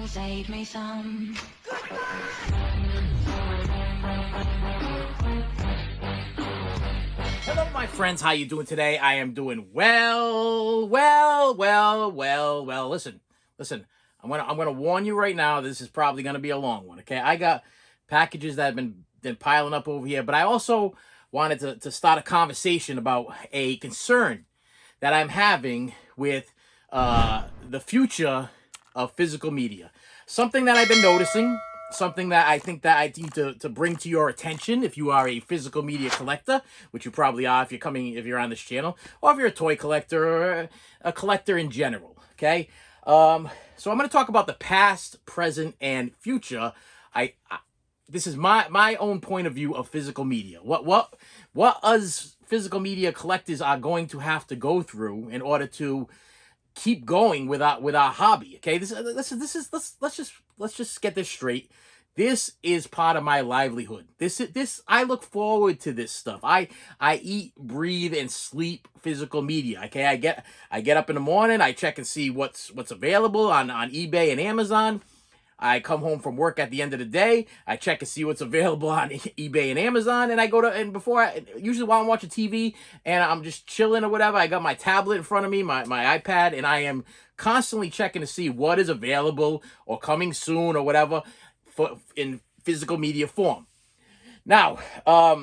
save me some. Hello, my friends. How you doing today? I am doing well. Listen. I'm gonna warn you right now. This is probably gonna be a long one. Okay, I got packages that have been piling up over here, but I also wanted to start a conversation about a concern that I'm having with the future of physical media. Something that I've been noticing, something that I think that I need to bring to your attention if you are a physical media collector, which you probably are if you're on this channel, or if you're a toy collector or a collector in general. Okay, so I'm going to talk about the past, present, and future. This is my own point of view of physical media. What us physical media collectors are going to have to go through in order to keep going with our hobby. Okay, let's just get this straight. This is part of my livelihood. This I look forward to this stuff. I eat, breathe, and sleep physical media. Okay, I get up in the morning. I check and see what's available on eBay and Amazon. I come home from work at the end of the day. I check and see what's available on eBay and Amazon, and I go to usually while I'm watching TV and I'm just chilling or whatever, I got my tablet in front of me, my iPad, and I am constantly checking to see what is available or coming soon or whatever in physical media form. Now, so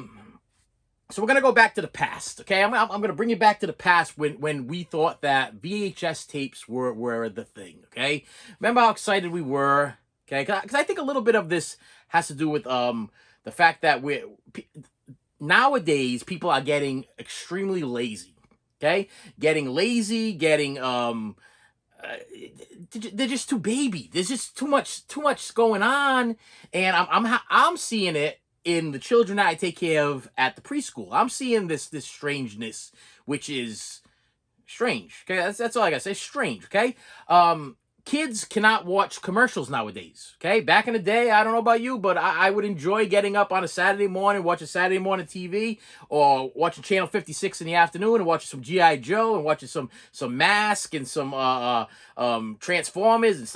we're gonna go back to the past, okay? I'm gonna bring you back to the past when we thought that VHS tapes were the thing, okay? Remember how excited we were, okay? Because I think a little bit of this has to do with the fact that nowadays people are getting extremely lazy, okay? Getting lazy, they're just too baby. There's just too much going on, and I'm seeing it in the children that I take care of at the preschool. I'm seeing this strangeness, which is strange. Okay, that's all I gotta say. Strange. Okay, kids cannot watch commercials nowadays. Okay, back in the day, I don't know about you, but I would enjoy getting up on a Saturday morning, watching Saturday morning TV, or watching Channel 56 in the afternoon, and watching some GI Joe, and watching some Mask and some Transformers and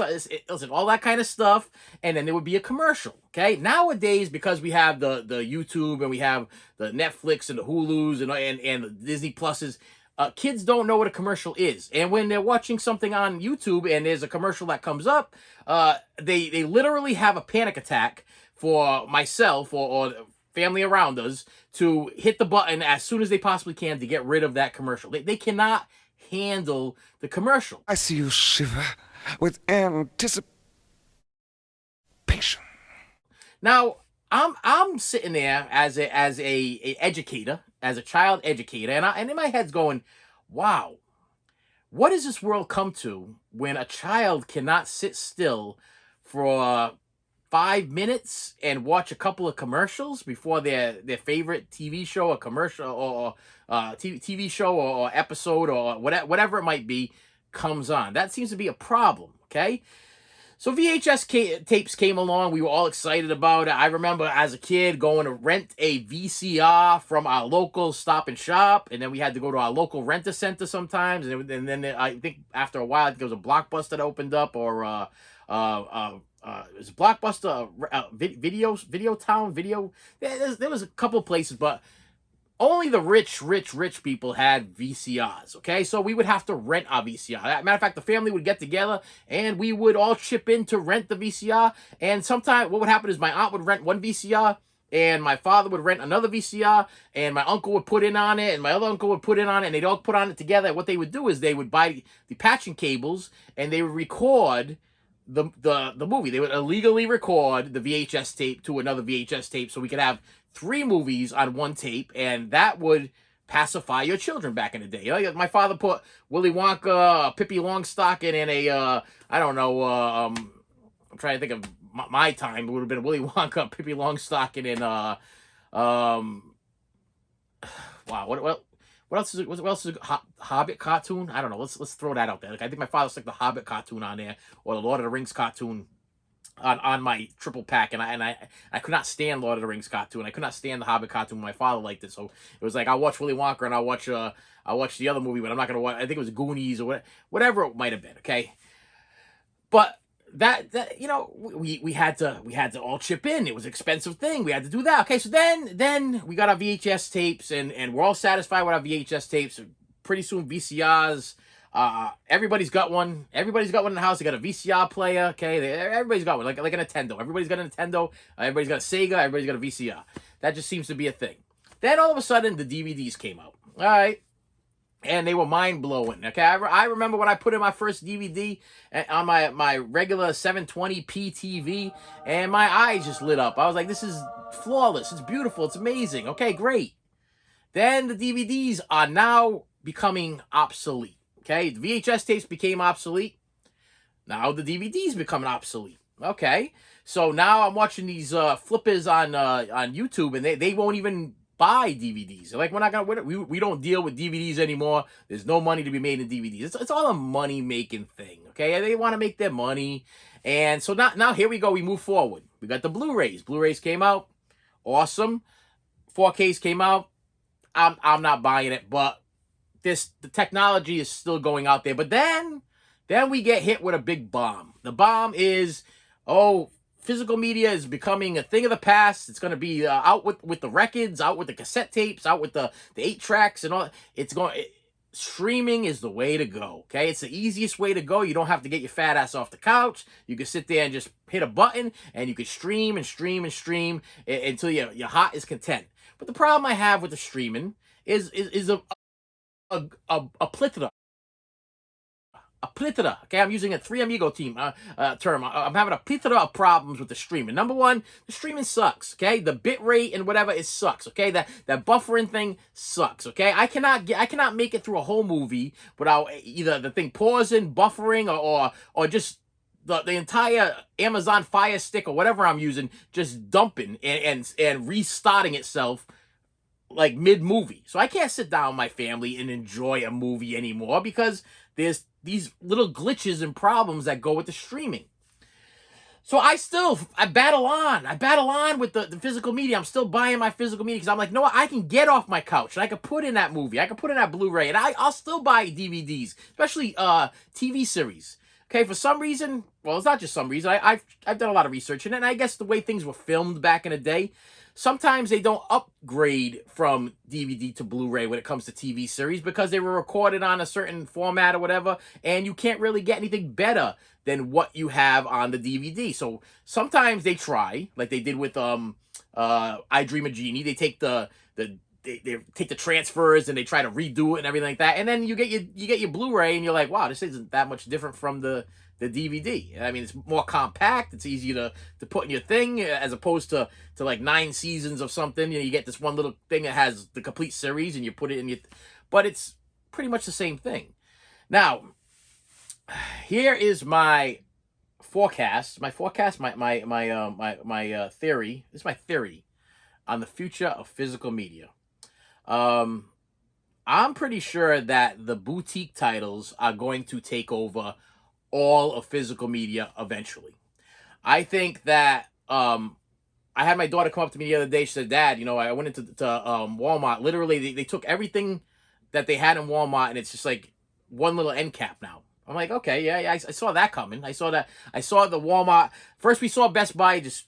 listen, all that kind of stuff. And then there would be a commercial. Okay, nowadays, because we have the YouTube and we have the Netflix and the Hulus and the Disney Pluses. Kids don't know what a commercial is. And when they're watching something on YouTube and there's a commercial that comes up, they literally have a panic attack for myself or family around us to hit the button as soon as they possibly can to get rid of that commercial. They cannot handle the commercial. I see you shiver with anticipation. Now, I'm sitting there as a educator, as a child educator, and in my head's going, wow, what does this world come to when a child cannot sit still for 5 minutes and watch a couple of commercials before their favorite TV show or commercial or TV show or episode or whatever it might be comes on? That seems to be a problem, okay? So VHS tapes came along. We were all excited about it. I remember as a kid going to rent a VCR from our local Stop and Shop, and then we had to go to our local rent-a-center sometimes. And then I think after a while, I think there was a Blockbuster that opened up, or it was Blockbuster, Video Town, Video. There was a couple places, but only the rich people had VCRs, okay? So we would have to rent our VCR. Matter of fact, the family would get together, and we would all chip in to rent the VCR. And sometimes what would happen is my aunt would rent one VCR, and my father would rent another VCR, and my uncle would put in on it, and my other uncle would put in on it, and they'd all put on it together. And what they would do is they would buy the patching cables, and they would record the movie. They would illegally record the VHS tape to another VHS tape, so we could have 3 movies on one tape, and that would pacify your children back in the day. You know, my father put Willy Wonka, Pippi Longstocking, and I don't know, I'm trying to think of my time. It would have been Willy Wonka, Pippi Longstocking, and wow, what else is it? What else is it? Hobbit cartoon? I don't know. Let's throw that out there. Like, I think my father stuck the Hobbit cartoon on there, or the Lord of the Rings cartoon on my triple pack, and I could not stand Lord of the Rings cartoon. I could not stand the Hobbit cartoon. My father liked it, so it was like I'll watch Willy Wonka and I'll watch the other movie, but I'm not gonna watch. I think it was Goonies or whatever it might have been. Okay, but that we had to all chip in. It was an expensive thing. We had to do that. Okay, so then we got our VHS tapes, and we're all satisfied with our VHS tapes. Pretty soon VCRs. Everybody's got one. Everybody's got one in the house. They got a VCR player. Okay, everybody's got one, like a Nintendo. Everybody's got a Nintendo. Everybody's got a Sega. Everybody's got a VCR. That just seems to be a thing. Then all of a sudden the DVDs came out. All right. And they were mind-blowing. Okay, I remember when I put in my first DVD on my regular 720p TV, and my eyes just lit up. I was like, this is flawless. It's beautiful. It's amazing. Okay, great. Then the DVDs are now becoming obsolete. Okay, the VHS tapes became obsolete. Now the DVDs becoming obsolete. Okay, so now I'm watching these flippers on YouTube, and they won't even buy DVDs. They're like, we're not gonna, we don't deal with DVDs anymore. There's no money to be made in DVDs. It's all a money making thing. Okay, they want to make their money, and so now here we go. We move forward. We got the Blu-rays. Blu-rays came out, awesome. 4Ks came out. I'm not buying it, but the technology is still going out there. But then we get hit with a big bomb. The bomb is, physical media is becoming a thing of the past. It's going to be out with the records, out with the cassette tapes, out with the 8 tracks and all. Streaming is the way to go. Okay, it's the easiest way to go. You don't have to get your fat ass off the couch. You can sit there and just hit a button, and you can stream and stream and stream until your heart is content. But the problem I have with the streaming is a plethora. A plethora. Okay, I'm using a Three Amigo term. I'm having a plethora of problems with the streaming. Number one, the streaming sucks. Okay, the bit rate and whatever, it sucks. Okay, that buffering thing sucks. Okay, I cannot make it through a whole movie without either the thing pausing, buffering, or just the entire Amazon Fire Stick or whatever I'm using just dumping and restarting itself like mid-movie. So I can't sit down with my family and enjoy a movie anymore because there's these little glitches and problems that go with the streaming. So I battle on with the physical media. I'm still buying my physical media because I'm like, no, I can get off my couch and I can put in that movie. I can put in that Blu-ray, and I'll still buy DVDs, especially TV series. Okay, for some reason, well, it's not just some reason. I've done a lot of research in it, and I guess the way things were filmed back in the day, sometimes they don't upgrade from DVD to Blu-ray when it comes to TV series because they were recorded on a certain format or whatever, and you can't really get anything better than what you have on the DVD. So sometimes they try, like they did with I Dream of Jeannie. They take they take the transfers and they try to redo it and everything like that, and then you get your Blu-ray and you're like, wow, this isn't that much different from the DVD. I mean, it's more compact. It's easy to put in your thing as opposed to like 9 seasons of something. You get this one little thing that has the complete series and you put it in your. But it's pretty much the same thing. Now, here is my forecast. My theory. This is my theory on the future of physical media. I'm pretty sure that the boutique titles are going to take over all of physical media eventually. I think that I had my daughter come up to me the other day. She said, Dad, I went into Walmart. Literally, they took everything that they had in Walmart, and it's just like one little end cap now. I'm like, okay, yeah, I saw that coming. I saw the Walmart. First, we saw Best Buy just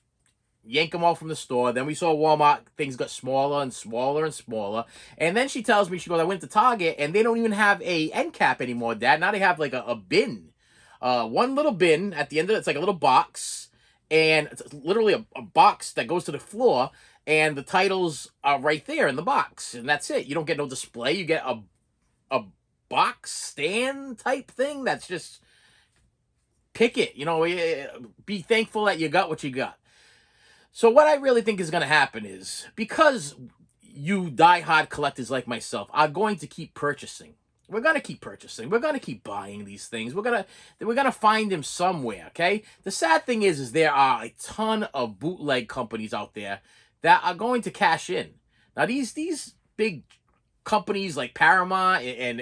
yank them all from the store. Then we saw Walmart. Things got smaller and smaller and smaller. And then she tells me, she goes, I went to Target, and they don't even have a end cap anymore, Dad. Now they have like a bin. One little bin at the end of it. It's like a little box. And it's literally a box that goes to the floor. And the titles are right there in the box. And that's it. You don't get no display. You get a box stand type thing that's just pick it. Be thankful that you got what you got. So what I really think is going to happen is, because you diehard collectors like myself are going to keep purchasing. We're going to keep purchasing. We're going to keep buying these things. We're going to find them somewhere, okay? The sad thing is there are a ton of bootleg companies out there that are going to cash in. Now these big companies like Paramount and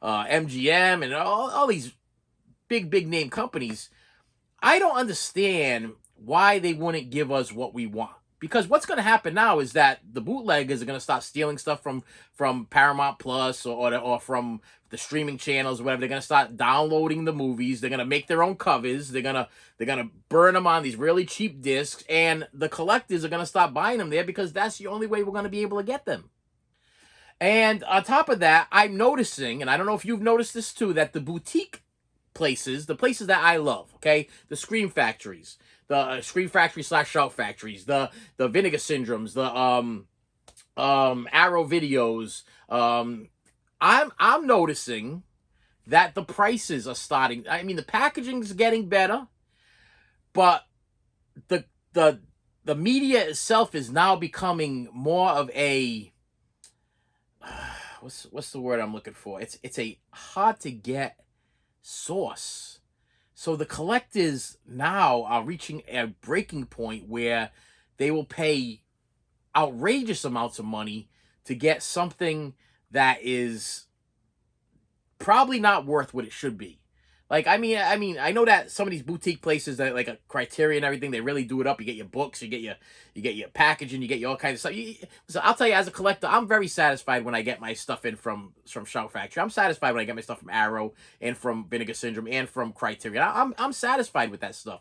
MGM and all these big name companies, I don't understand why they wouldn't give us what we want. Because what's going to happen now is that the bootleggers are going to start stealing stuff from Paramount Plus or from the streaming channels or whatever. They're going to start downloading the movies. They're going to make their own covers. They're gonna burn them on these really cheap discs, and the collectors are going to start buying them there because that's the only way we're going to be able to get them. And on top of that, I'm noticing, and I don't know if you've noticed this too, that the boutique places, the places that I love, okay, the Scream Factories, the Scream Factory / Shout Factories, the Vinegar Syndromes, the Arrow Videos. I'm noticing that the prices are starting. I mean, the packaging's getting better, but the the media itself is now becoming more of a what's the word I'm looking for? It's a hard to get source. So the collectors now are reaching a breaking point where they will pay outrageous amounts of money to get something that is probably not worth what it should be. Like, I know that some of these boutique places that like a Criterion and everything, they really do it up. You get your books, you get your packaging, you get your all kinds of stuff. So I'll tell you, as a collector, I'm very satisfied when I get my stuff in from Shout Factory. I'm satisfied when I get my stuff from Arrow and from Vinegar Syndrome and from Criterion. I'm satisfied with that stuff.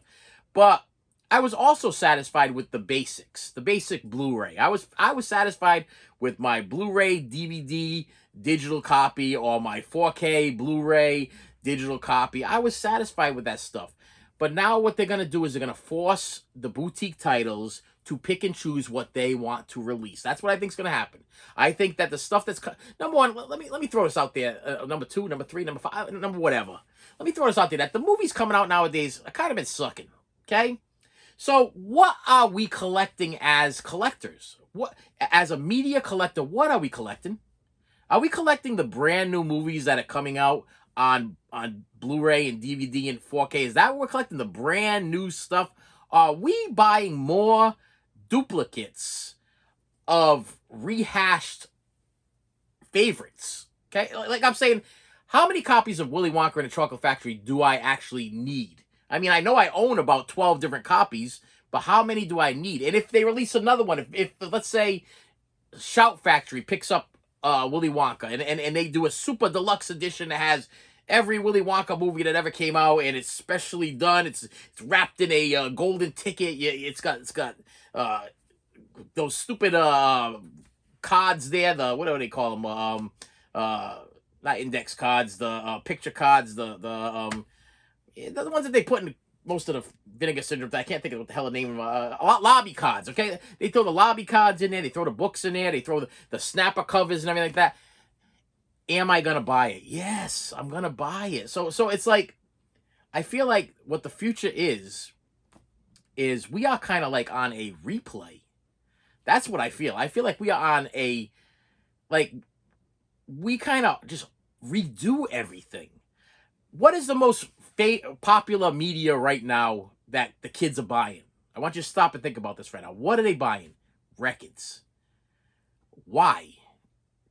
But I was also satisfied with the basics, the basic Blu-ray. I was satisfied with my Blu-ray, DVD, digital copy, or my 4K Blu-ray digital copy. I was satisfied with that stuff. But now what they're going to do is they're going to force the boutique titles to pick and choose what they want to release. That's what I think is going to happen. I think that the stuff that's number one, let me throw this out there. Number two, number three, number five, number whatever. Let me throw this out there that the movies coming out nowadays are kind of been sucking. Okay? So what are we collecting as collectors? What, as a media collector, what are we collecting? Are we collecting the brand new movies that are coming out on Blu-ray and DVD and 4K? Is that what we're collecting, the brand new stuff? Are we buying more duplicates of rehashed favorites? Okay, like I'm saying, how many copies of Willy Wonka and the Chocolate Factory do I actually need? I mean, I know I own about 12 different copies, but how many do I need? And if they release another one, if let's say Shout Factory picks up Willy Wonka and they do a super deluxe edition that has every Willy Wonka movie that ever came out, and it's specially done. It's wrapped in a golden ticket. It's got those stupid cards there. The what do they call them? Not index cards. The picture cards. The ones that they put in most of the Vinegar Syndrome. I can't think of what the hell the name of lobby cards. Okay, they throw the lobby cards in there. They throw the books in there. They throw the snapper covers and everything like that. Am I gonna buy it? Yes, I'm gonna buy it. So it's like, I feel like what the future is we are kind of like on a replay. That's what I feel. I feel like we are on a, like, we kind of just redo everything. What is the most popular media right now that the kids are buying? I want you to stop and think about this right now. What are they buying? Records. Why?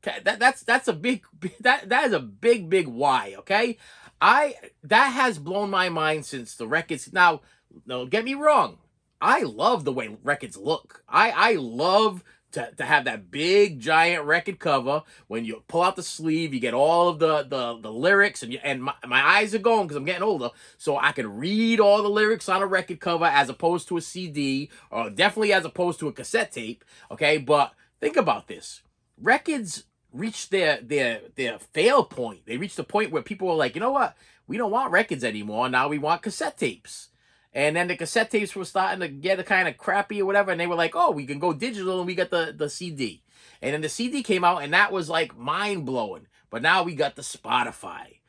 Okay, that's a big that is a big why. Okay, that has blown my mind since the records. Now, don't get me wrong. I love the way records look. I love to have that big giant record cover. When you pull out the sleeve, you get all of the lyrics, and my eyes are going because I'm getting older, so I can read all the lyrics on a record cover as opposed to a CD, or definitely as opposed to a cassette tape. Okay, but think about this: records reached their fail point. They reached the point where people were like, you know what? We don't want records anymore. Now we want cassette tapes. And then the cassette tapes were starting to get a kind of crappy or whatever. And they were like, oh, we can go digital, and we got the CD. And then the CD came out, and that was like mind blowing. But now we got the Spotify.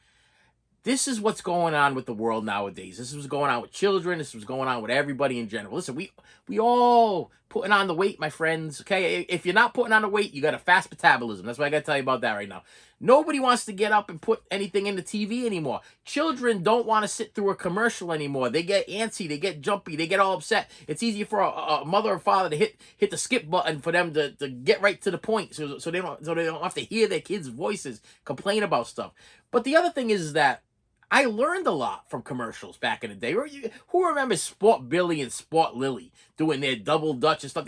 This is what's going on with the world nowadays. This is what's going on with children. This is what's going on with everybody in general. Listen, we all putting on the weight, my friends. Okay, if you're not putting on the weight, you got a fast metabolism. That's what I got to tell you about that right now. Nobody wants to get up and put anything in the TV anymore. Children don't want to sit through a commercial anymore. They get antsy, they get jumpy, they get all upset. It's easier for a mother or father to hit the skip button for them to get right to the point, so they don't have to hear their kids' voices complain about stuff. But the other thing is that I learned a lot from commercials back in the day. Who remembers Sport Billy and Sport Lily doing their double dutch and stuff?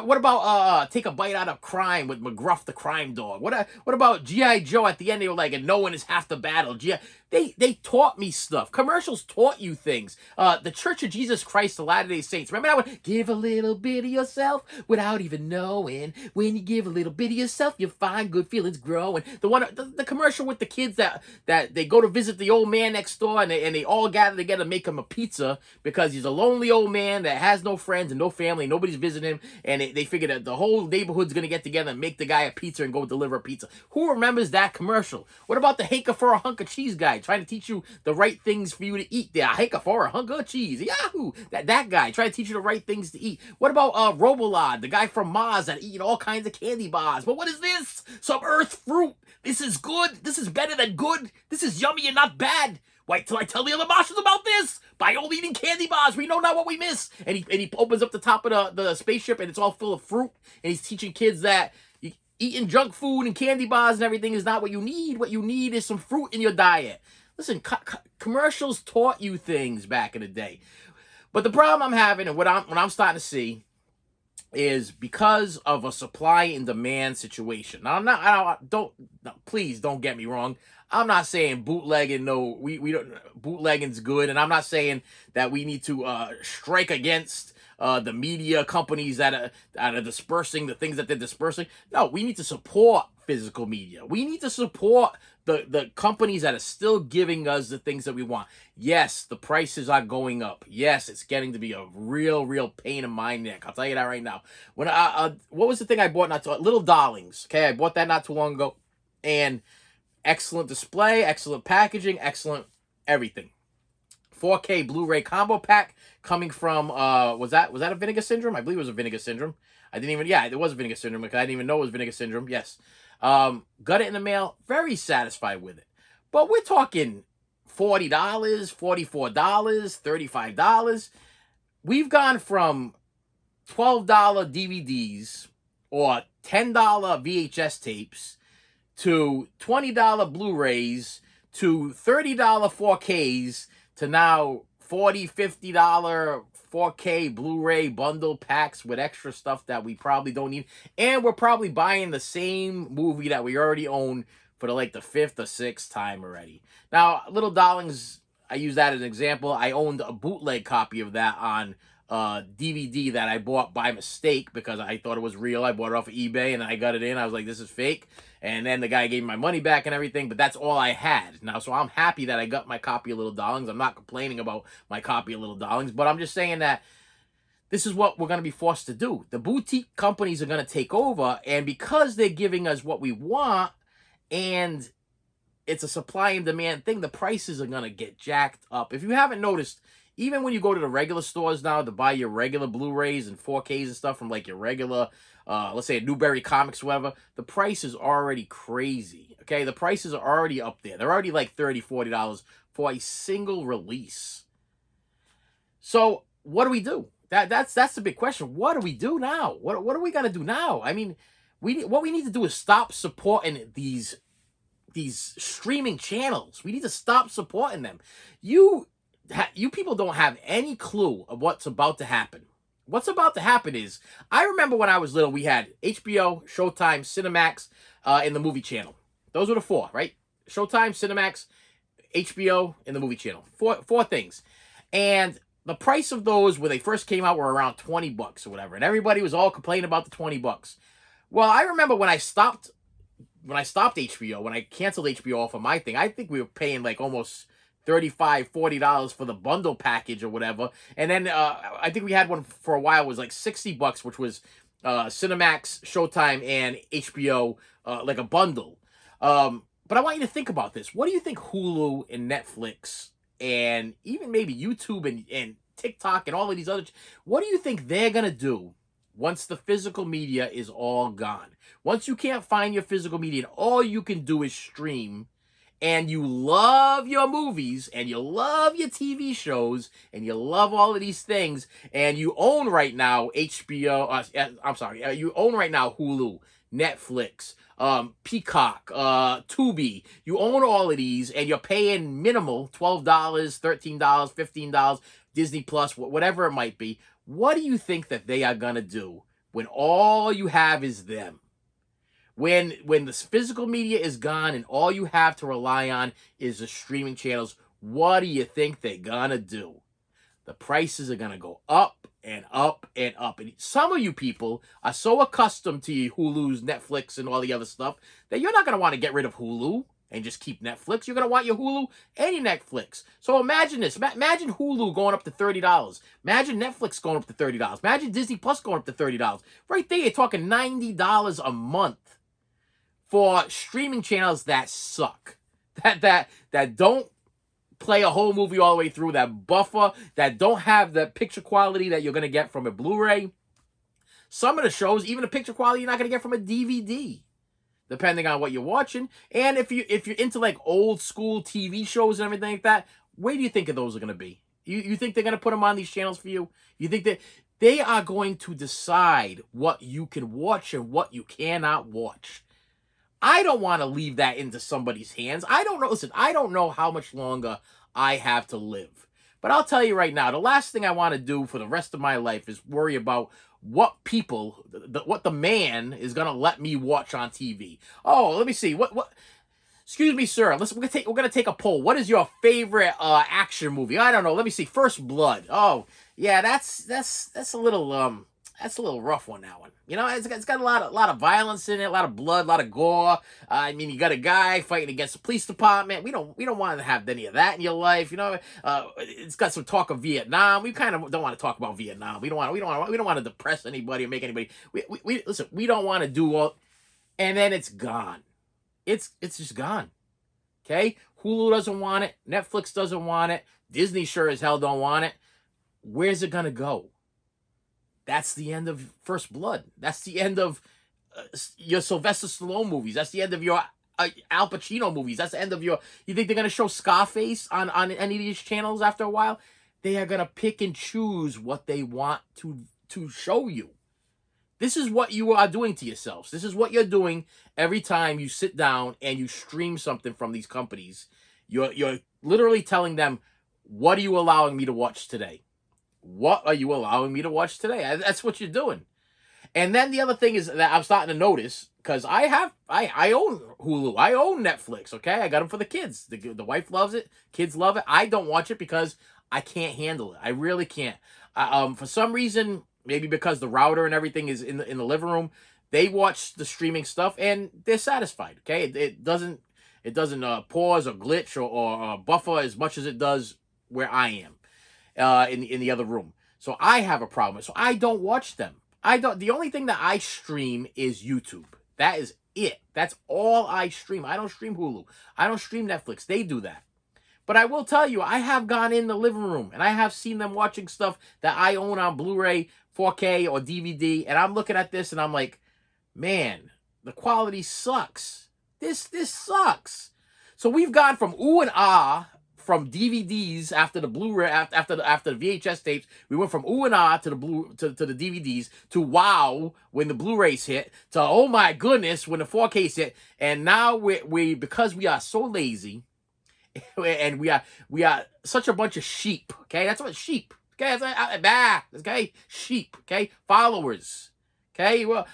What about Take a Bite Out of Crime with McGruff the crime dog? What about GI Joe at the end? They were like, and no one is half the battle. They taught me stuff. Commercials taught you things. The Church of Jesus Christ, the Latter-day Saints. Remember that one? Give a little bit of yourself without even knowing. When you give a little bit of yourself, you find good feelings growing. The commercial with the kids that they go to visit the old man next door, and they all gather together to make him a pizza because he's a lonely old man that has no friends and no family. Nobody's visiting him, and they figure that the whole neighborhood's gonna get together and make the guy a pizza and go deliver a pizza. Who remembers that commercial? What about the hanker for a hunk of cheese guy trying to teach you the right things for you to eat? There, hanker for a hunk of cheese. Yahoo! That guy trying to teach you the right things to eat. What about Robolod, the guy from Mars that eat all kinds of candy bars? But what is this? Some Earth fruit. This is good. This is better than good. This is yummy and not bad. Wait till I tell the other Martians about this. By all eating candy bars, we know not what we miss. And he opens up the top of the spaceship, and it's all full of fruit. And he's teaching kids that eating junk food and candy bars and everything is not what you need. What you need is some fruit in your diet. Listen, commercials taught you things back in the day. But the problem I'm having, and what I'm starting to see, is because of a supply and demand situation. Now, please don't get me wrong. I'm not saying bootlegging. No, we don't. Bootlegging's good, and I'm not saying that we need to strike against the media companies that are dispersing the things that they're dispersing. No, we need to support physical media. We need to support the companies that are still giving us the things that we want. Yes, the prices are going up. Yes, it's getting to be a real pain in my neck. I'll tell you that right now. When what was the thing I bought Little Darlings. Okay, I bought that not too long ago, and excellent display, excellent packaging, excellent everything. 4K Blu-ray combo pack coming from was that a Vinegar Syndrome? I believe it was a Vinegar Syndrome. It was a Vinegar Syndrome because I didn't even know it was Vinegar Syndrome. Yes. Got it in the mail. Very satisfied with it. But we're talking $40, $44, $35. We've gone from $12 DVDs or $10 VHS tapes to $20 Blu-rays to $30 4Ks to now $40, $50 4K Blu-ray bundle packs with extra stuff that we probably don't need. And we're probably buying the same movie that we already own for the fifth or sixth time already. Now, Little Darlings, I use that as an example. I owned a bootleg copy of that on DVD that I bought by mistake because I thought it was real. I bought it off of eBay and I got it in. I was like, this is fake. And then the guy gave me my money back and everything, but that's all I had. Now, so I'm happy that I got my copy of Little Darlings. I'm not complaining about my copy of Little Darlings, but I'm just saying that this is what we're going to be forced to do. The boutique companies are going to take over, and because they're giving us what we want, and it's a supply and demand thing, the prices are going to get jacked up. If you haven't noticed, even when you go to the regular stores now to buy your regular Blu-rays and 4Ks and stuff from like your regular, let's say a Newberry Comics, whatever, the price is already crazy. Okay, the prices are already up there. They're already like $30, $40 for a single release. So what do we do? That's the big question. What do we do now? What are we gonna do now? I mean, what we need to do is stop supporting these streaming channels. We need to stop supporting them. You people don't have any clue of what's about to happen. What's about to happen is, I remember when I was little, we had HBO, Showtime, Cinemax, and the movie channel. Those were the four, right? Showtime, Cinemax, HBO, and the movie channel. Four things. And the price of those when they first came out were around $20 or whatever. And everybody was all complaining about the $20. Well, I remember when I stopped HBO, when I canceled HBO off of my thing, I think we were paying like almost $35, $40 for the bundle package or whatever. And then I think we had one for a while, it was like $60, which was Cinemax, Showtime, and HBO, like a bundle. But I want you to think about this. What do you think Hulu and Netflix and even maybe YouTube and TikTok and all of these other, what do you think they're going to do once the physical media is all gone? Once you can't find your physical media and all you can do is stream, and you love your movies, and you love your TV shows, and you love all of these things, and you own right now HBO, you own right now Hulu, Netflix, Peacock, Tubi. You own all of these, and you're paying minimal $12, $13, $15, Disney Plus, whatever it might be. What do you think that they are gonna do when all you have is them? When the physical media is gone and all you have to rely on is the streaming channels, what do you think they're gonna do? The prices are gonna go up and up and up. And some of you people are so accustomed to your Hulu's, Netflix, and all the other stuff that you're not gonna want to get rid of Hulu and just keep Netflix. You're gonna want your Hulu and your Netflix. So imagine this. Imagine Hulu going up to $30. Imagine Netflix going up to $30. Imagine Disney Plus going up to $30. Right there, you're talking $90 a month for streaming channels that suck, that don't play a whole movie all the way through, that buffer, that don't have the picture quality that you're gonna get from a Blu-ray. Some of the shows, even the picture quality, you're not gonna get from a DVD, depending on what you're watching. And if you're into like old school TV shows and everything like that, where do you think those are gonna be? You think they're gonna put them on these channels for you? You think that they are going to decide what you can watch and what you cannot watch? I don't want to leave that into somebody's hands. I don't know. Listen, I don't know how much longer I have to live. But I'll tell you right now, the last thing I want to do for the rest of my life is worry about what people, what the man is going to let me watch on TV. Oh, let me see. What? Excuse me, sir. We're gonna take a poll. What is your favorite action movie? I don't know. Let me see. First Blood. Oh, yeah, that's a little that's a little rough one. That one. You know, it's got a lot of violence in it, a lot of blood, a lot of gore. I mean, you got a guy fighting against the police department. We don't want to have any of that in your life. You know, it's got some talk of Vietnam. We kind of don't want to talk about Vietnam. We don't want to depress anybody or make anybody. We listen. We don't want to do all, and then it's gone. It's just gone. Okay? Hulu doesn't want it. Netflix doesn't want it. Disney sure as hell don't want it. Where's it gonna go? That's the end of First Blood. That's the end of your Sylvester Stallone movies. That's the end of your Al Pacino movies. That's the end of your... You think they're gonna show Scarface on any of these channels after a while? They are gonna pick and choose what they want to show you. This is what you are doing to yourselves. This is what you're doing every time you sit down and you stream something from these companies. You're literally telling them, what are you allowing me to watch today? What are you allowing me to watch today? That's what you're doing. And then the other thing is that I'm starting to notice, because I own Hulu. I own Netflix, okay? I got them for the kids. The wife loves it. Kids love it. I don't watch it because I can't handle it. I really can't. For some reason... Maybe because the router and everything is in the living room, they watch the streaming stuff and they're satisfied. Okay, it doesn't pause or glitch or buffer as much as it does where I am in the other room. So I have a problem. So I don't watch them. The only thing that I stream is YouTube. That is it. That's all I stream. I don't stream Hulu. I don't stream Netflix. They do that. But I will tell you, I have gone in the living room and I have seen them watching stuff that I own on Blu-ray, 4K, or DVD. And I'm looking at this and I'm like, man, the quality sucks. This sucks. So we've gone from ooh and ah from DVDs after the Blu-ray, after the VHS tapes. We went from ooh and ah to the the DVDs to wow when the Blu-rays hit to oh my goodness when the 4Ks hit. And now we because we are so lazy. And we are such a bunch of sheep. Okay, that's what sheep. Okay, okay, sheep. Okay, followers. Okay, well,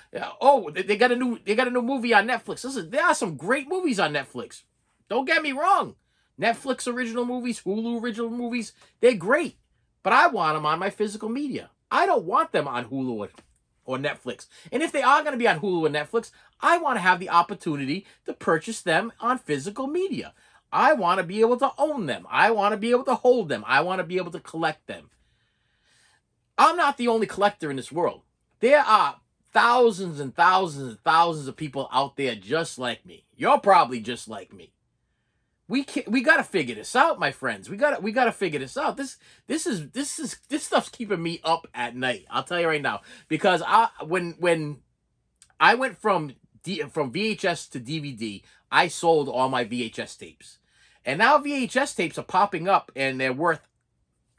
they got a new movie on Netflix. Listen, there are some great movies on Netflix. Don't get me wrong. Netflix original movies, Hulu original movies, they're great. But I want them on my physical media. I don't want them on Hulu or Netflix. And if they are going to be on Hulu or Netflix, I want to have the opportunity to purchase them on physical media. I want to be able to own them. I want to be able to hold them. I want to be able to collect them. I'm not the only collector in this world. There are thousands and thousands and thousands of people out there just like me. You're probably just like me. We got to figure this out, my friends. We got to figure this out. This stuff's keeping me up at night. I'll tell you right now, because when I went from VHS to DVD, I sold all my VHS tapes. And now VHS tapes are popping up and they're worth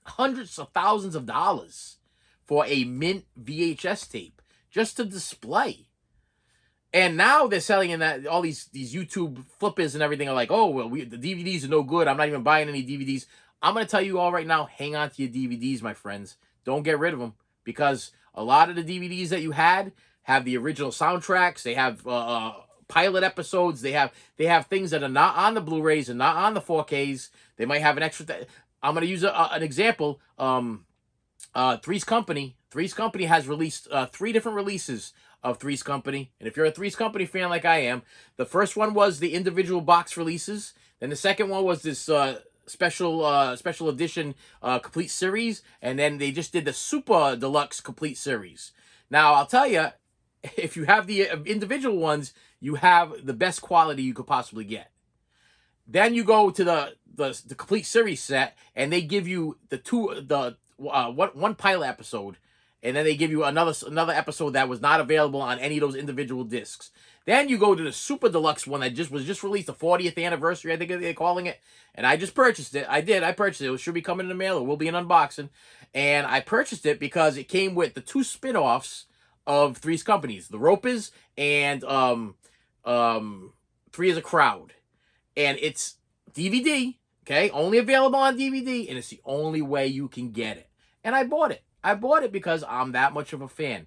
hundreds of thousands of dollars for a mint VHS tape just to display. And now they're selling in that all these YouTube flippers and everything are like, oh well, the DVDs are no good. I'm not even buying any DVDs. I'm gonna tell you all right now, hang on to your DVDs, my friends. Don't get rid of them because a lot of the DVDs that you had have the original soundtracks. They have pilot episodes. They have things that are not on the Blu-rays and not on the 4Ks. They might have an extra. I'm gonna use an example. Three's Company. Three's Company has released 3 different releases of Three's Company. And if you're a Three's Company fan like I am, the first one was the individual box releases. Then the second one was this special edition complete series. And then they just did the super deluxe complete series. Now, I'll tell you, if you have the individual ones, you have the best quality you could possibly get. Then you go to the complete series set, and they give you one pilot episode, and then they give you another episode that was not available on any of those individual discs. Then you go to the super deluxe one that was just released, the 40th anniversary, I think they're calling it. And I just purchased it. I purchased it. It should be coming in the mail. It will be an unboxing. And I purchased it because it came with the 2 spin-offs of Three's Companies, The Ropers and Three as a Crowd. And it's DVD, okay? Only available on DVD, and it's the only way you can get it. And I bought it. I bought it because I'm that much of a fan.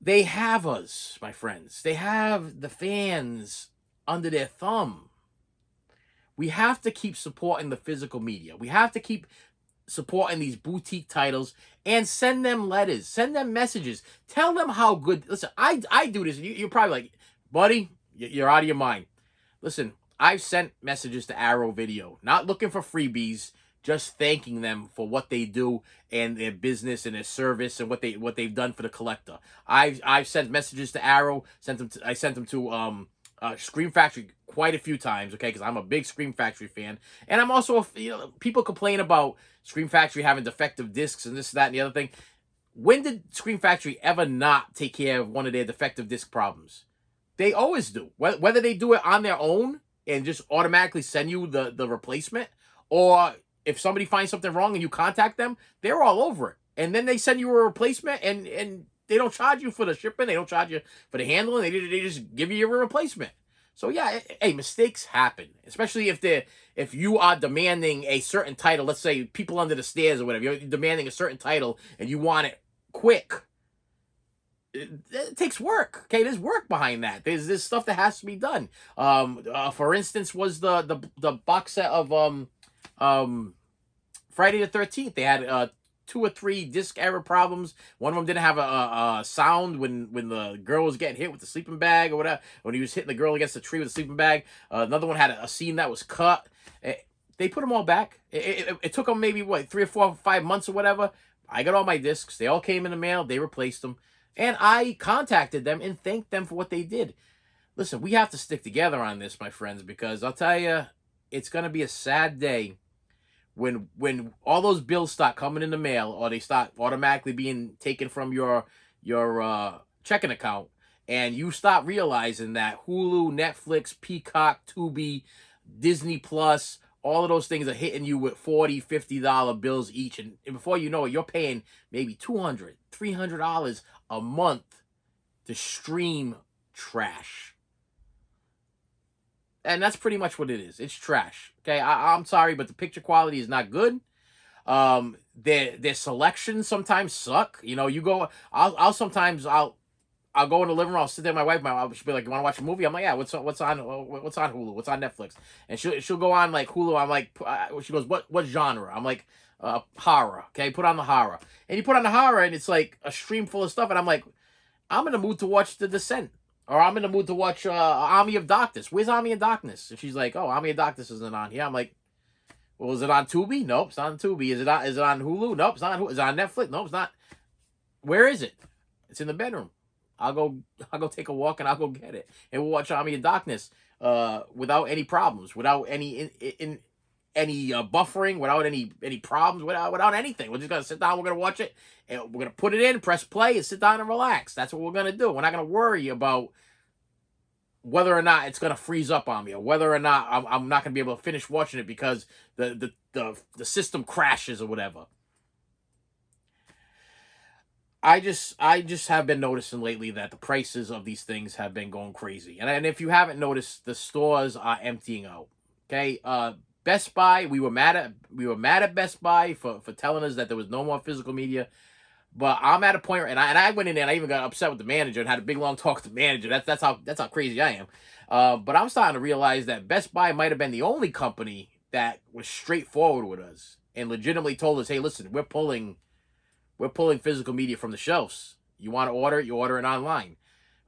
They have us, my friends. They have the fans under their thumb. We have to keep supporting the physical media. We have to keep supporting these boutique titles and send them letters, send them messages, tell them how good. Listen, I do this. You're probably like, buddy, you're out of your mind. Listen, I've sent messages to Arrow Video, not looking for freebies, just thanking them for what they do and their business and their service and what they've done for the collector. I've sent messages to Arrow. I sent them to Scream Factory quite a few times, okay, because I'm a big Scream Factory fan, and I'm also people complain about Scream Factory having defective discs and this, that, and the other thing. When did Scream Factory ever not take care of one of their defective disc problems? They always do. Whether they do it on their own and just automatically send you the replacement, or if somebody finds something wrong and you contact them, they're all over it. And then they send you a replacement, and they don't charge you for the shipping. They don't charge you for the handling. They just give you a replacement. So yeah, hey, mistakes happen, especially if you are demanding a certain title. Let's say People Under the Stairs or whatever. You're demanding a certain title and you want it quick. It takes work. Okay, there's work behind that. There's stuff that has to be done. For instance, was the box set of Friday the 13th. They had 2 or 3 disc error problems. One of them didn't have a sound when the girl was getting hit with the sleeping bag or whatever. When he was hitting the girl against the tree with the sleeping bag. Another one had a scene that was cut. They put them all back. It took them maybe 3 or 4 or 5 months or whatever. I got all my discs. They all came in the mail. They replaced them. And I contacted them and thanked them for what they did. Listen, we have to stick together on this, my friends, because I'll tell you, it's going to be a sad day when all those bills start coming in the mail, or they start automatically being taken from your checking account, and you start realizing that Hulu, Netflix, Peacock, Tubi, Disney Plus, all of those things are hitting you with $40, $50 bills each, and before you know it, you're paying maybe $200, $300 a month to stream trash. And that's pretty much what it is. It's trash. Okay, I'm sorry, but the picture quality is not good. Their selections sometimes suck. You go. I'll go in the living room. I'll sit there. My wife, she'll be like, "You want to watch a movie?" I'm like, "Yeah." What's on Hulu? What's on Netflix? And she'll go on like Hulu. I'm like, she goes, "What genre?" I'm like, horror. Okay, put on the horror. And you put on the horror, and it's like a stream full of stuff. And I'm like, I'm in the mood to watch The Descent. Or I'm in the mood to watch Army of Darkness. Where's Army of Darkness? And she's like, "Oh, Army of Darkness isn't on here." I'm like, "Well, is it on Tubi?" Nope, it's not on Tubi. Is it on Hulu? Nope, it's not on Hulu. Is it on Netflix? Nope, it's not. Where is it? It's in the bedroom. I'll go take a walk and I'll go get it. And we'll watch Army of Darkness without any problems, without any buffering, without any problems, without anything. We're just gonna sit down, we're gonna watch it, and we're gonna put it in, press play, and sit down and relax. That's what we're gonna do. We're not gonna worry about whether or not it's gonna freeze up on me, or whether or not I'm not gonna be able to finish watching it because the system crashes or whatever. I just have been noticing lately that the prices of these things have been going crazy. And if you haven't noticed, the stores are emptying out. Okay? Best Buy, we were mad at Best Buy for telling us that there was no more physical media. But I'm at a point, and I went in there and I even got upset with the manager and had a big long talk with the manager. That's how crazy I am. But I'm starting to realize that Best Buy might have been the only company that was straightforward with us and legitimately told us, "Hey, listen, we're pulling physical media from the shelves. You want to order it, you order it online."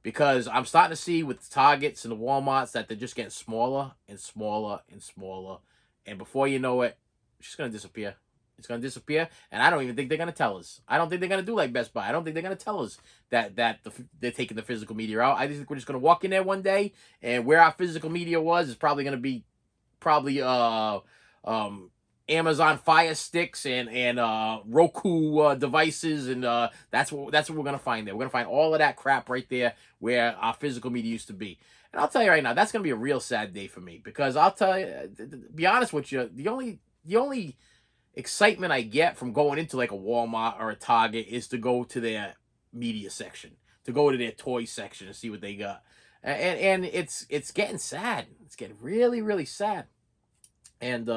Because I'm starting to see with the Targets and the Walmarts that they're just getting smaller and smaller and smaller. And before you know it, it's just going to disappear. It's going to disappear. And I don't even think they're going to tell us. I don't think they're going to do like Best Buy. I don't think they're going to tell us that they're taking the physical media out. I think we're just going to walk in there one day, and where our physical media was is probably going to be um, Amazon Fire Sticks and Roku devices, and that's what we're gonna find there. We're gonna find all of that crap right there where our physical media used to be. And I'll tell you right now, that's gonna be a real sad day for me, because I'll tell you, to be honest with you, the only excitement I get from going into like a Walmart or a Target is to go to their media section, to go to their toy section and see what they got. And it's getting sad. It's getting really, really sad. And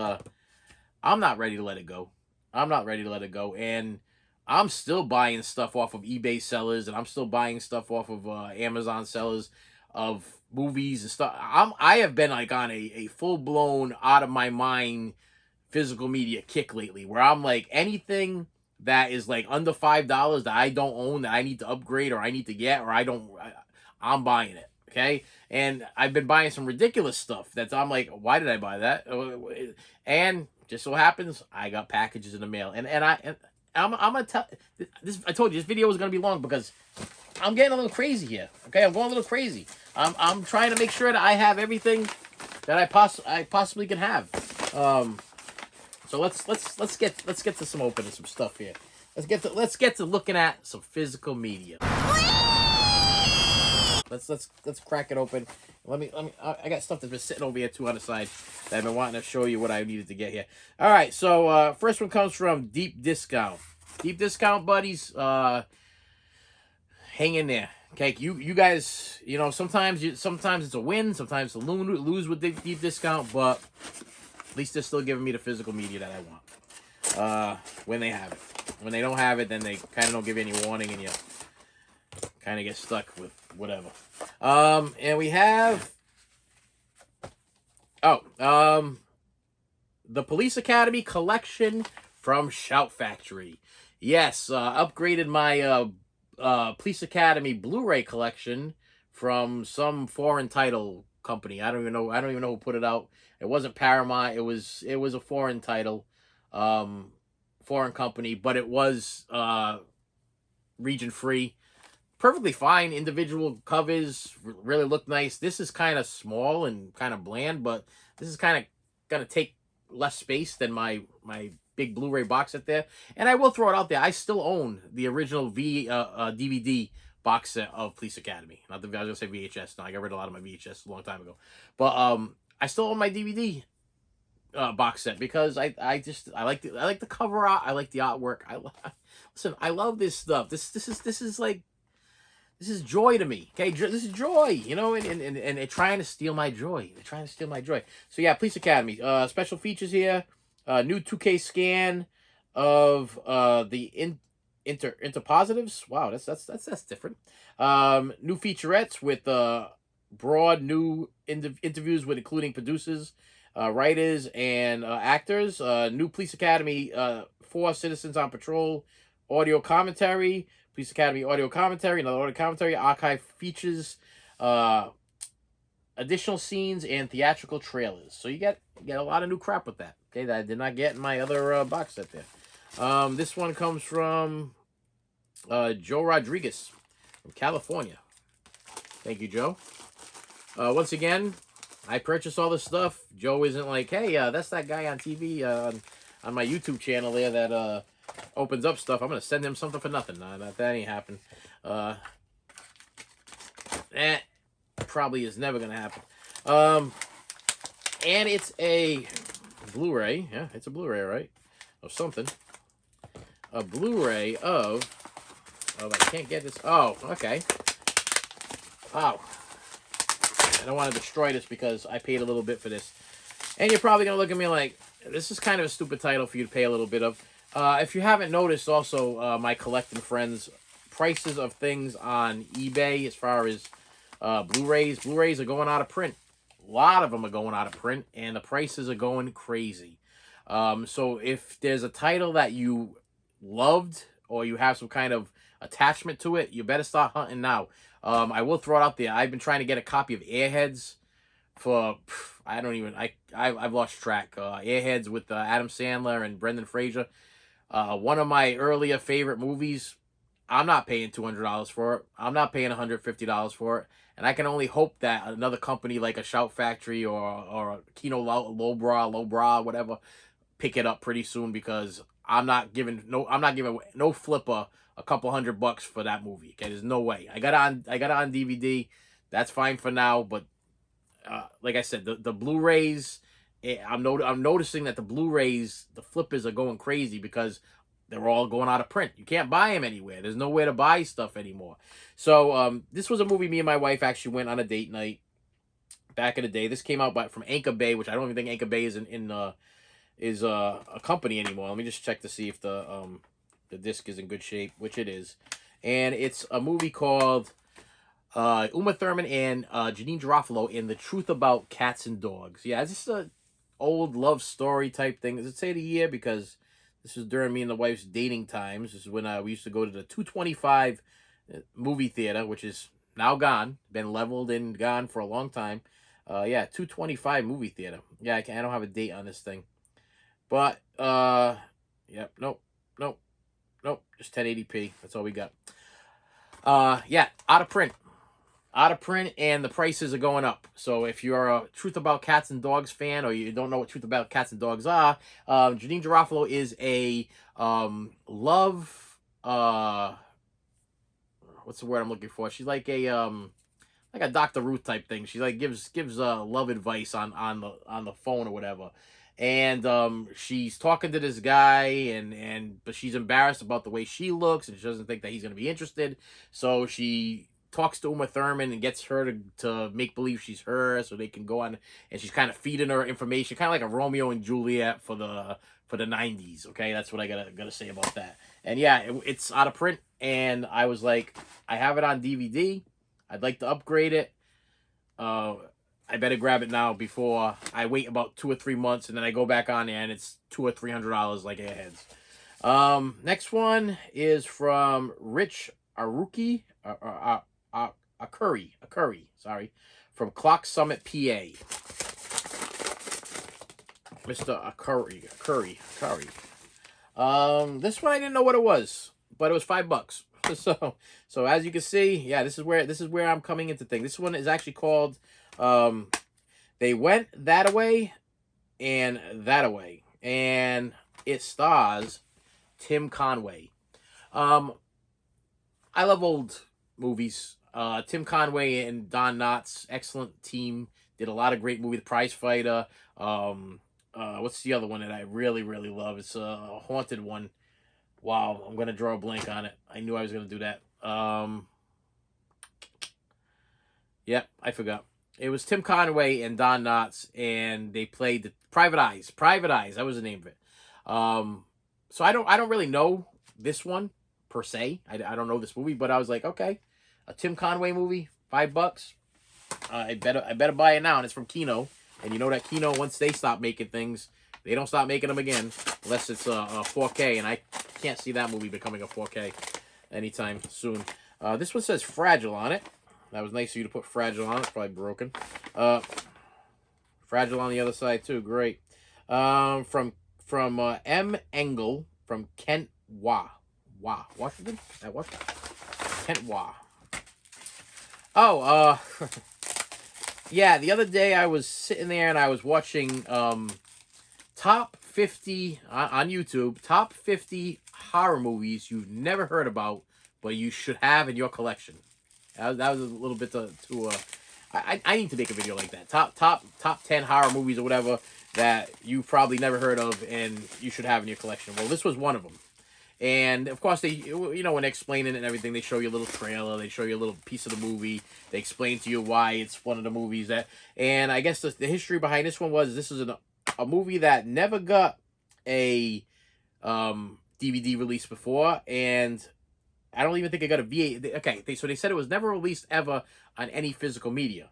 I'm not ready to let it go. I'm not ready to let it go. And I'm still buying stuff off of eBay sellers, and I'm still buying stuff off of Amazon sellers of movies and stuff. I have been like on a full blown out of my mind physical media kick lately, where I'm like, anything that is like under $5 that I don't own, that I need to upgrade or I need to get, or I'm buying it. Okay. And I've been buying some ridiculous stuff that I'm like, why did I buy that? And just so happens I got packages in the mail, I'm gonna tell this. I told you this video was gonna be long because I'm getting a little crazy here. Okay, I'm going a little crazy. I'm trying to make sure that I have everything that I possibly can have. So let's get to some opening some stuff here. Let's get to looking at some physical media. Let's crack it open. Let me. I got stuff that's been sitting over here too on the side that I've been wanting to show you what I needed to get here. All right, so first one comes from Deep Discount. Deep Discount, buddies. Hang in there. Okay, you guys. Sometimes it's a win, sometimes it's a lose with Deep Discount, but at least they're still giving me the physical media that I want. When they have it. When they don't have it, then they kind of don't give you any warning, and you kind of get stuck with whatever. And we have the Police Academy collection from Shout Factory. Yes, upgraded my Police Academy Blu-ray collection from some foreign title company. I don't even know who put it out. It wasn't Paramount. It was a foreign title, foreign company, but it was region free. Perfectly fine. Individual covers really look nice. This is kind of small and kind of bland, but this is kind of gonna take less space than my big Blu-ray box set there. And I will throw it out there. I still own the original DVD box set of Police Academy. Not the I was gonna say VHS. No, I got rid of a lot of my VHS a long time ago. But I still own my DVD box set because I like the cover art. I like the artwork. Listen. I love this stuff. This is joy to me. Okay, this is joy, and they're trying to steal my joy. They're trying to steal my joy. So yeah, Police Academy. Special features here. New 2K scan of the interpositives. Wow, that's different. New featurettes with broad new interviews with including producers, writers, and actors. New Police Academy 4 Citizens on Patrol audio commentary. Police Academy audio commentary, another audio commentary, archive features, additional scenes, and theatrical trailers. So you get a lot of new crap with that. Okay, that I did not get in my other box set there. This one comes from Joe Rodriguez from California. Thank you, Joe. Once again, I purchased all this stuff. Joe isn't like, hey, that's that guy on TV on my YouTube channel there that opens up stuff. I'm gonna send him something for nothing. Nah, that ain't happen. That probably is never gonna happen. And it's a Blu-ray. Yeah, it's a Blu-ray, right? Of something. A Blu-ray of Oh, I can't get this. Oh, okay. Wow. I don't want to destroy this because I paid a little bit for this. And you're probably going to look at me like, this is kind of a stupid title for you to pay a little bit of. If you haven't noticed, also, my collecting friends, prices of things on eBay as far as Blu-rays. Blu-rays are going out of print. A lot of them are going out of print, and the prices are going crazy. So if there's a title that you loved or you have some kind of attachment to it, you better start hunting now. I will throw it out there. I've been trying to get a copy of Airheads for I've lost track. Airheads with Adam Sandler and Brendan Fraser. One of my earlier favorite movies. I'm not paying $200 for it. I'm not paying $150 for it. And I can only hope that another company like a Shout Factory or Kino Lowbrow, whatever, pick it up pretty soon, because I'm not giving no flipper a couple $100 for that movie. Okay, there's no way. I got it on DVD. That's fine for now, but like I said, the Blu-rays, I'm noticing that the Blu-rays, the flippers are going crazy because they're all going out of print. You can't buy them anywhere. There's nowhere to buy stuff anymore. So this was a movie me and my wife actually went on a date night back in the day. This came out from Anchor Bay, which I don't even think Anchor Bay is a company anymore. Let me just check to see if the disc is in good shape, which it is. And it's a movie called Uma Thurman and Janine Garofalo in The Truth About Cats and Dogs. Yeah, this is a old love story type thing. Does it say the year? Because this was during me and the wife's dating times. This is when we used to go to the 225 movie theater, which is now gone, been leveled and gone for a long time. Yeah, 225 movie theater. Yeah, I don't have a date on this thing. But, yep, nope, just 1080p. That's all we got. Yeah, out of print. Out of print, and the prices are going up. So if you're a Truth About Cats and Dogs fan, or you don't know what Truth About Cats and Dogs are, Janine Garofalo is a love. What's the word I'm looking for? She's like a Dr. Ruth type thing. She like gives love advice on the phone or whatever. And she's talking to this guy, but she's embarrassed about the way she looks, and she doesn't think that he's gonna be interested. So she talks to Uma Thurman and gets her to make believe she's her, so they can go on, and she's kind of feeding her information, kind of like a Romeo and Juliet for the 90s. Okay, that's what I gotta say about that. And yeah, it's out of print, and I was like, I have it on DVD. I'd like to upgrade it. I better grab it now before I wait about 2 or 3 months, and then I go back on there and it's $200 or $300 like Airheads. Next one is from Rich Aruki. Curry, sorry, from Clock Summit, PA. Mr. Curry. This one I didn't know what it was, but it was $5. So as you can see, yeah, this is where I'm coming into things. This one is actually called They Went That Away and That Away, and it stars Tim Conway. I love old movies. Tim Conway and Don Knotts, excellent team. Did a lot of great movies. The Prize Fighter. What's the other one that I really, really love? It's a haunted one. Wow, I'm gonna draw a blank on it. I knew I was gonna do that. Yep, I forgot. It was Tim Conway and Don Knotts, and they played the Private Eyes. Private Eyes, that was the name of it. So I don't really know this one per se. I don't know this movie, but I was like, okay, a Tim Conway movie, $5. I better buy it now, and it's from Kino. And you know that Kino, once they stop making things, they don't stop making them again unless it's a 4K, and I can't see that movie becoming a 4K anytime soon. This one says Fragile on it. That was nice of you to put Fragile on. It's probably broken. Fragile on the other side too. Great. From M. Engel from Kent Washington. Kent Oh, yeah, the other day I was sitting there and I was watching top 50 on YouTube, top 50 horror movies you've never heard about, but you should have in your collection. That was a little bit I need to make a video like that. Top 10 horror movies or whatever that you probably never heard of and you should have in your collection. Well, this was one of them. And of course, they, you know, when explaining it and everything, they show you a little trailer, they show you a little piece of the movie, they explain to you why it's one of the movies that. And I guess the history behind this one was this is a movie that never got a DVD release before, and I don't even think it got a VA. Okay, so they said it was never released ever on any physical media.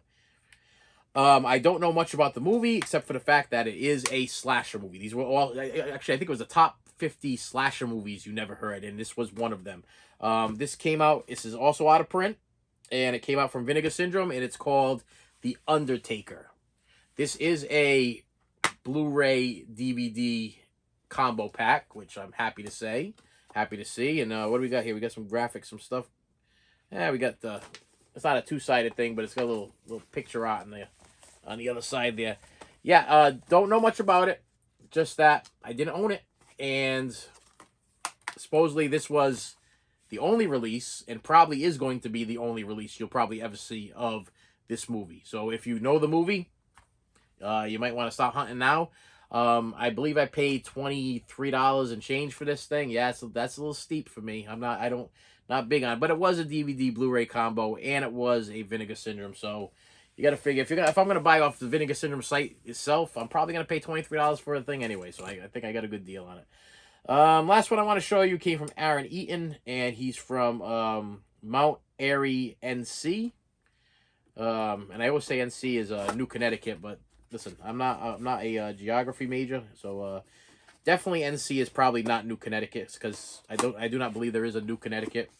I don't know much about the movie except for the fact that it is a slasher movie. These were all actually I think it was the top 50 slasher movies you never heard, and this was one of them. This came out. This is also out of print, and it came out from Vinegar Syndrome, and it's called The Undertaker. This is a Blu-ray DVD combo pack, which I'm happy to see. And what do we got here? We got some graphics, some stuff. Yeah, we got the. It's not a two-sided thing, but it's got a little picture art in there on the other side there. Yeah, don't know much about it. Just that I didn't own it, and supposedly this was the only release, and probably is going to be the only release you'll probably ever see of this movie. So if you know the movie, you might want to stop hunting now. I believe I paid $23 and change for this thing. Yeah, that's a little steep for me. Not big on it, but it was a DVD Blu-ray combo, and it was a Vinegar Syndrome. So you got to figure if I'm gonna buy off the Vinegar Syndrome site itself, I'm probably gonna pay $23 for a thing anyway. So I think I got a good deal on it. Last one I want to show you came from Aaron Eaton, and he's from Mount Airy, NC. And I always say NC is New Connecticut, but listen, I'm not a geography major, so definitely NC is probably not New Connecticut, because I do not believe there is a New Connecticut.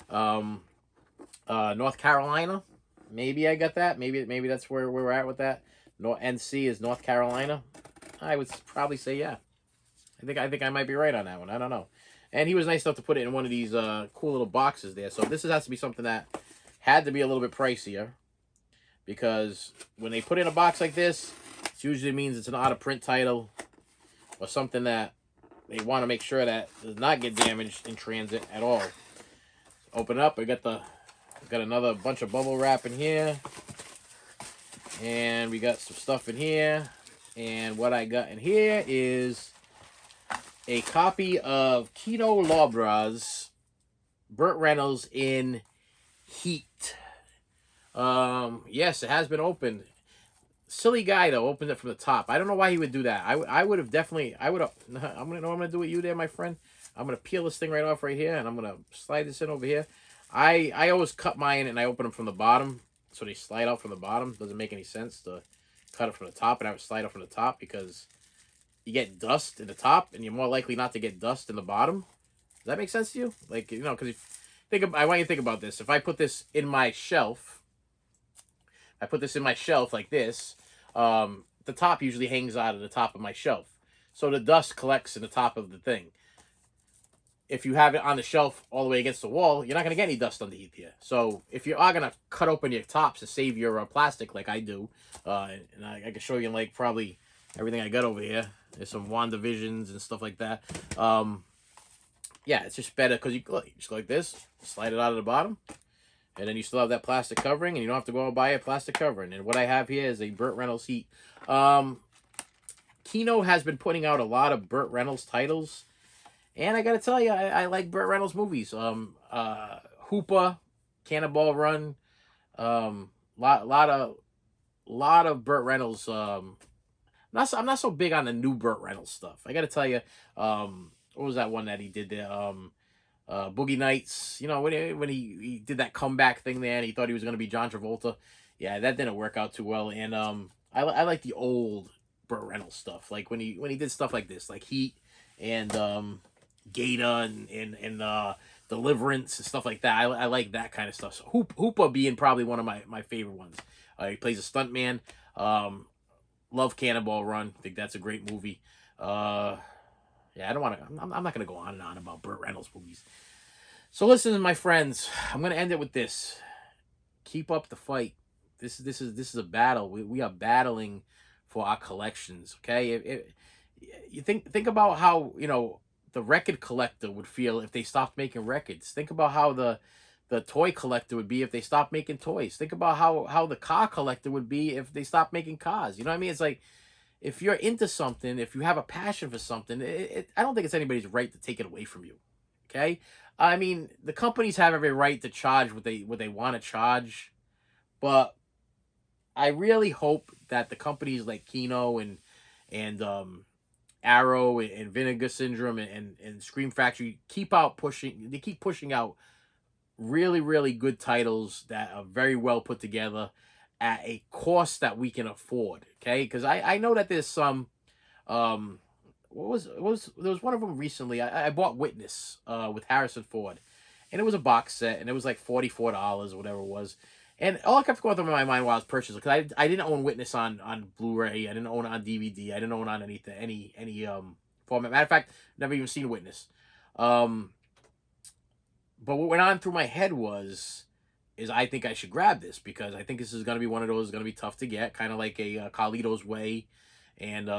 North Carolina, maybe I got that. Maybe that's where we're at with that. NC is North Carolina. I would probably say yeah. I think I might be right on that one. I don't know. And he was nice enough to put it in one of these cool little boxes there. So this has to be something that had to be a little bit pricier, because when they put in a box like this, it usually means it's an out of print title or something that they want to make sure that does not get damaged in transit at all. Open it up. We got another bunch of bubble wrap in here, and we got some stuff in here. And what I got in here is a copy of Kino Lorbra's Burt Reynolds in Heat. Yes, it has been opened. Silly guy though, opened it from the top. I don't know why he would do that. I would have definitely. I'm gonna do what you did, my friend. I'm gonna peel this thing right off right here, and I'm gonna slide this in over here. I always cut mine and I open them from the bottom, so they slide out from the bottom. Doesn't make any sense to cut it from the top and have it slide out from the top, because you get dust in the top, and you're more likely not to get dust in the bottom. Does that make sense to you? Like, you know, because I want you to think about this. If I put this in my shelf, like this, the top usually hangs out of the top of my shelf. So the dust collects in the top of the thing. If you have it on the shelf all the way against the wall, you're not going to get any dust underneath here. So if you are going to cut open your tops to save your plastic like I do, and I can show you like probably everything I got over here. There's some WandaVisions and stuff like that. Yeah, it's just better because you just go like this, slide it out of the bottom, and then you still have that plastic covering, and you don't have to go and buy a plastic covering. And what I have here is a Burt Reynolds Heat. Kino has been putting out a lot of Burt Reynolds titles, and I gotta tell you, I like Burt Reynolds movies. Hooper, Cannonball Run, lot of Burt Reynolds. I'm not so big on the new Burt Reynolds stuff. I gotta tell you, what was that one that he did there? Boogie Nights. You know, when he did that comeback thing there, and he thought he was gonna be John Travolta. Yeah, that didn't work out too well. And I like the old Burt Reynolds stuff, like when he did stuff like this, like Heat and Gator and Deliverance and stuff like that. I like that kind of stuff. So Hooper being probably one of my favorite ones. He plays a stuntman. Love Cannonball Run. I think that's a great movie. Yeah, I'm not gonna go on and on about Burt Reynolds movies. So listen, my friends, I'm gonna end it with this. Keep up the fight. This is a battle. We are battling for our collections. Okay, you think about how, you know, the record collector would feel if they stopped making records. Think about how the toy collector would be if they stopped making toys. Think about how the car collector would be if they stopped making cars. You know what I mean? It's like, if you're into something, if you have a passion for something, I don't think it's anybody's right to take it away from you. Okay, I mean the companies have every right to charge what they want to charge, but I really hope that the companies like Kino and Arrow and Vinegar Syndrome and Scream Factory keep pushing out really good titles that are very well put together at a cost that we can afford. Okay, because I know that there's some what was there was one of them recently. I bought Witness with Harrison Ford, and it was a box set, and it was like $44 or whatever it was. And all I kept going through my mind while I was purchasing, because I didn't own Witness on Blu-ray, I didn't own it on DVD, I didn't own it on anything any format. Matter of fact, never even seen Witness. Um, but what went on through my head is I think I should grab this because I think this is going to be one of those going to be tough to get, kind of like a Carlito's Way, and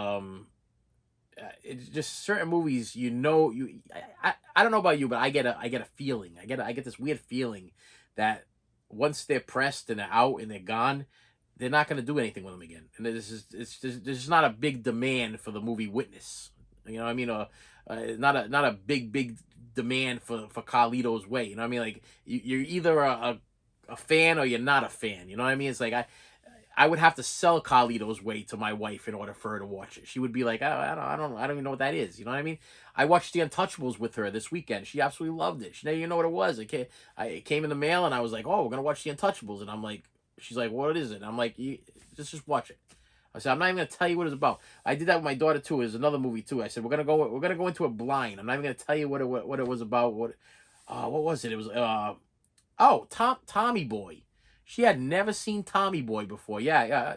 it's just certain movies. I don't know about you, but I get a feeling. I get this weird feeling that once they're pressed and they're out and they're gone, they're not going to do anything with them again. And there's just not a big demand for the movie Witness. You know what I mean? Not a big demand for Carlito's Way. You know what I mean? Like you're either a fan or you're not a fan. You know what I mean? It's like I would have to sell Carlito's Way to my wife in order for her to watch it. She would be like, I don't even know what that is. You know what I mean? I watched The Untouchables with her this weekend. She absolutely loved it. She didn't even know what it was. It came in the mail, and I was like, oh, we're gonna watch The Untouchables, and I'm like, she's like, what is it? And I'm like, just watch it. I said, I'm not even gonna tell you what it's about. I did that with my daughter too. There's another movie too. I said, we're gonna go into it blind. I'm not even gonna tell you what it was about. What was it? It was Tommy Boy. She had never seen Tommy Boy before. Yeah.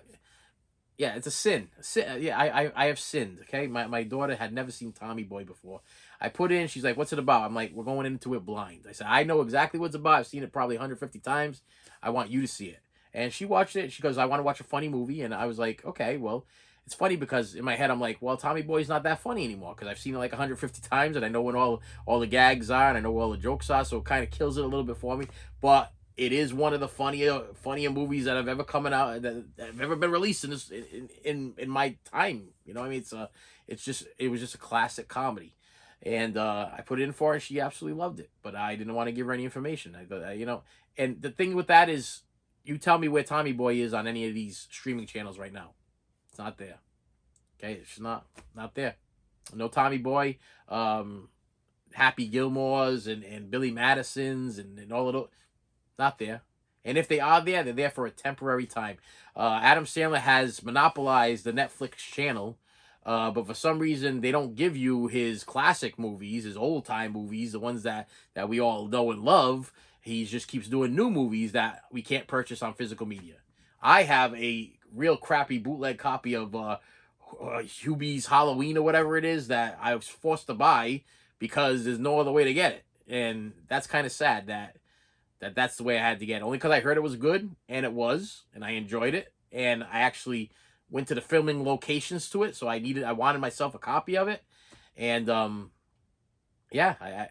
It's a sin. Yeah, I have sinned. Okay, my daughter had never seen Tommy Boy before. I put in. She's like, "What's it about?" I'm like, "We're going into it blind." I said, "I know exactly what it's about. I've seen it probably 150 times. I want you to see it." And she watched it. She goes, "I want to watch a funny movie." And I was like, "Okay, well." It's funny because in my head I'm like, well, Tommy Boy's not that funny anymore because I've seen it like 150 times and I know what all the gags are and I know what all the jokes are, so it kind of kills it a little bit for me. But it is one of the funnier movies that have ever coming out that have ever been released in this in my time. You know what I mean? It was just a classic comedy. And I put it in for her and she absolutely loved it. But I didn't want to give her any information. And the thing with that is you tell me where Tommy Boy is on any of these streaming channels right now. It's not there. Okay, it's not there. No Tommy Boy, Happy Gilmore's and Billy Madison's and all of those. Not there. And if they are there, they're there for a temporary time. Adam Sandler has monopolized the Netflix channel, but for some reason they don't give you his classic movies, his old time movies, the ones that we all know and love. He just keeps doing new movies that we can't purchase on physical media. I have a real crappy bootleg copy of Hubie's Halloween or whatever it is that I was forced to buy because there's no other way to get it, and that's kind of sad that's the way I had to get it. Only because I heard it was good, and it was, and I enjoyed it, and I actually went to the filming locations to it, so I wanted myself a copy of it, and yeah, I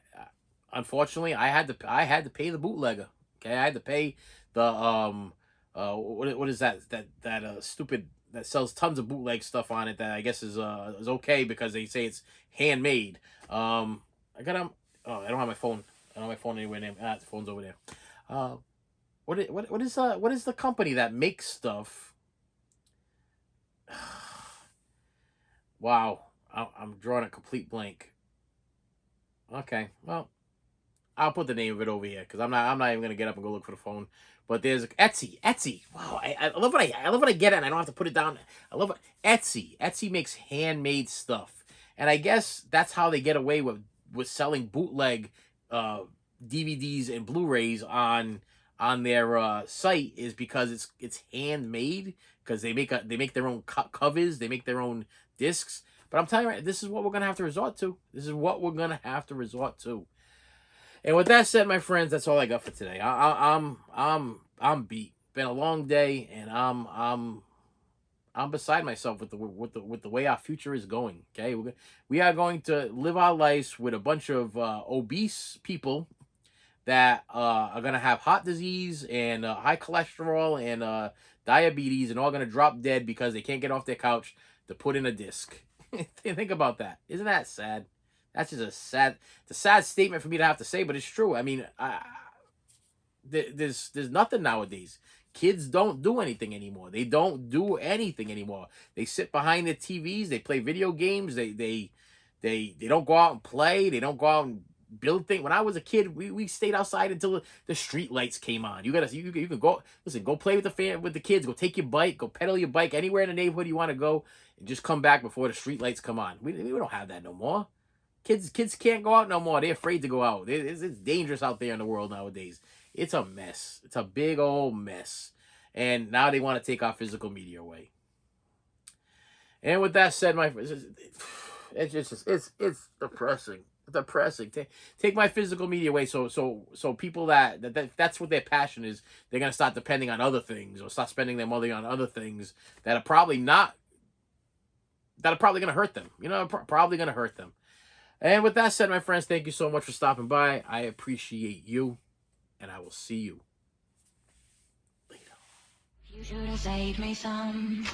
unfortunately I had to pay the bootlegger. Okay, I had to pay the what is that stupid that sells tons of bootleg stuff on it that I guess is okay because they say it's handmade. I got I don't have my phone. I don't have my phone anywhere near. The phone's over there. Uh, what is the company that makes stuff? Wow, I'm drawing a complete blank. Okay, well, I'll put the name of it over here because I'm not even gonna get up and go look for the phone. But there's Etsy. Wow, I love I love when I get it and I don't have to put it down. I love it. Etsy. Etsy makes handmade stuff, and I guess that's how they get away with selling bootleg DVDs and Blu-rays on their site is because it's handmade because they make their own covers, they make their own discs. But I'm telling you, this is what we're gonna have to resort to. This is what we're gonna have to resort to. And with that said, my friends, that's all I got for today. I'm beat. Been a long day, and I'm beside myself with the way our future is going. Okay, we are going to live our lives with a bunch of obese people that are gonna have heart disease and high cholesterol and diabetes, and all gonna drop dead because they can't get off their couch to put in a disc. Think about that. Isn't that sad? That's just it's a sad statement for me to have to say, but it's true. I mean, there's nothing nowadays. Kids don't do anything anymore. They don't do anything anymore. They sit behind their TVs. They play video games. They don't go out and play. They don't go out and build things. When I was a kid, we stayed outside until the street lights came on. You can go, listen, go play with the kids. Go take your bike. Go pedal your bike anywhere in the neighborhood you want to go, and just come back before the street lights come on. We don't have that no more. Kids can't go out no more. They're afraid to go out. It's dangerous out there in the world nowadays. It's a mess. It's a big old mess. And now they want to take our physical media away. And with that said, my friends, it's depressing. It's depressing. Take my physical media away. So people that's what their passion is. They're gonna start depending on other things, or start spending their money on other things that are probably gonna hurt them. You know, probably gonna hurt them. And with that said, my friends, thank you so much for stopping by. I appreciate you, and I will see you later. You should have saved me some.